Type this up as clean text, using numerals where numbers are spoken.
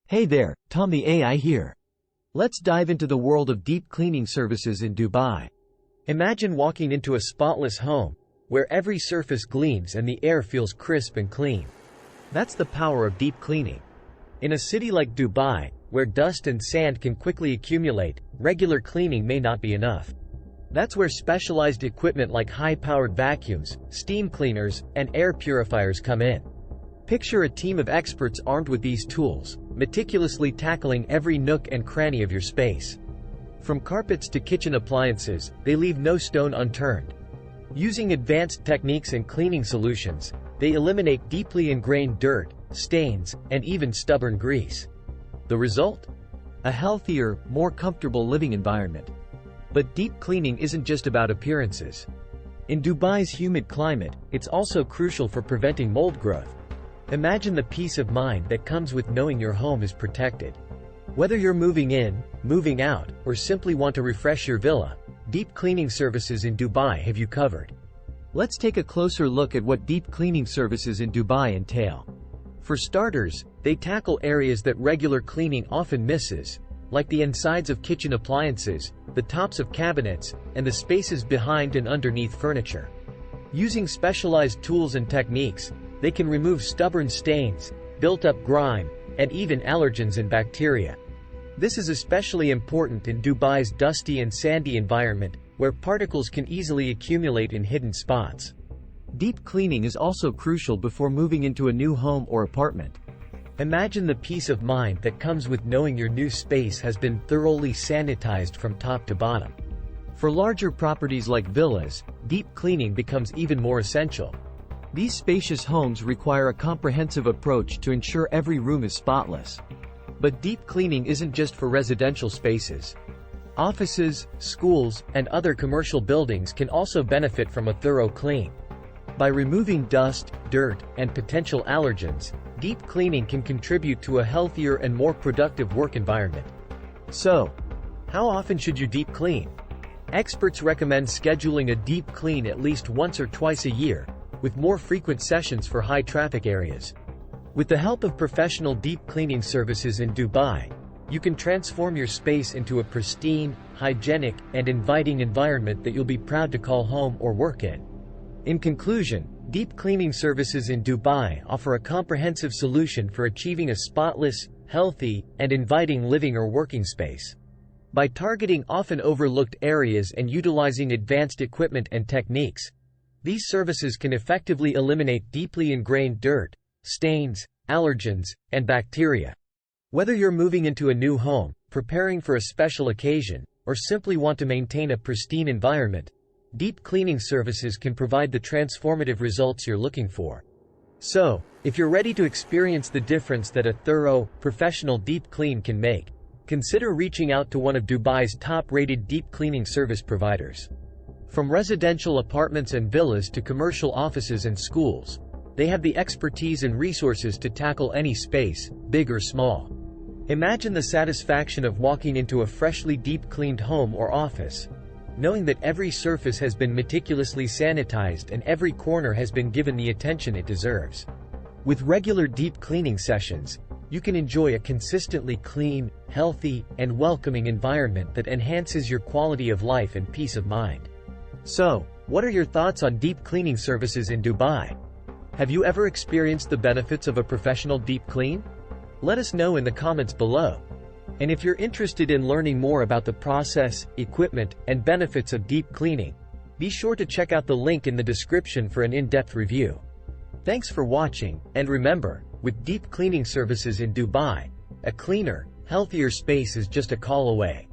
Hey there, Tom the AI here. Let's dive into the world of deep cleaning services in Dubai. Imagine walking into a spotless home, where every surface gleams and the air feels crisp and clean. That's the power of deep cleaning. In a city like Dubai, where dust and sand can quickly accumulate, regular cleaning may not be enough. That's where specialized equipment like high-powered vacuums, steam cleaners, and air purifiers come in. Picture a team of experts armed with these tools, meticulously tackling every nook and cranny of your space. From carpets to kitchen appliances, they leave no stone unturned. Using advanced techniques and cleaning solutions, they eliminate deeply ingrained dirt, stains, and even stubborn grease. The result? A healthier, more comfortable living environment. But deep cleaning isn't just about appearances. In Dubai's humid climate, it's also crucial for preventing mold growth. Imagine the peace of mind that comes with knowing your home is protected. Whether you're moving in, moving out, or simply want to refresh your villa, deep cleaning services in Dubai have you covered. Let's take a closer look at what deep cleaning services in Dubai entail. For starters, they tackle areas that regular cleaning often misses, like the insides of kitchen appliances, the tops of cabinets, and the spaces behind and underneath furniture. Using specialized tools and techniques, they can remove stubborn stains, built-up grime, and even allergens and bacteria. This is especially important in Dubai's dusty and sandy environment, where particles can easily accumulate in hidden spots. Deep cleaning is also crucial before moving into a new home or apartment. Imagine the peace of mind that comes with knowing your new space has been thoroughly sanitized from top to bottom. For larger properties like villas, deep cleaning becomes even more essential. These spacious homes require a comprehensive approach to ensure every room is spotless. But deep cleaning isn't just for residential spaces. Offices, schools, and other commercial buildings can also benefit from a thorough clean. By removing dust, dirt, and potential allergens, deep cleaning can contribute to a healthier and more productive work environment. So, how often should you deep clean? Experts recommend scheduling a deep clean at least once or twice a year, with more frequent sessions for high-traffic areas. With the help of professional deep cleaning services in Dubai, you can transform your space into a pristine, hygienic, and inviting environment that you'll be proud to call home or work in. In conclusion, deep cleaning services in Dubai offer a comprehensive solution for achieving a spotless, healthy, and inviting living or working space. By targeting often overlooked areas and utilizing advanced equipment and techniques, these services can effectively eliminate deeply ingrained dirt, stains, allergens, and bacteria. Whether you're moving into a new home, preparing for a special occasion, or simply want to maintain a pristine environment, deep cleaning services can provide the transformative results you're looking for. So, if you're ready to experience the difference that a thorough, professional deep clean can make, consider reaching out to one of Dubai's top-rated deep cleaning service providers. From residential apartments and villas to commercial offices and schools, they have the expertise and resources to tackle any space, big or small. Imagine the satisfaction of walking into a freshly deep-cleaned home or office, knowing that every surface has been meticulously sanitized and every corner has been given the attention it deserves. With regular deep cleaning sessions, you can enjoy a consistently clean, healthy, and welcoming environment that enhances your quality of life and peace of mind. So, what are your thoughts on deep cleaning services in Dubai? Have you ever experienced the benefits of a professional deep clean? Let us know in the comments below. And if you're interested in learning more about the process, equipment, and benefits of deep cleaning, be sure to check out the link in the description for an in-depth review. Thanks for watching, and remember, with deep cleaning services in Dubai, a cleaner, healthier space is just a call away.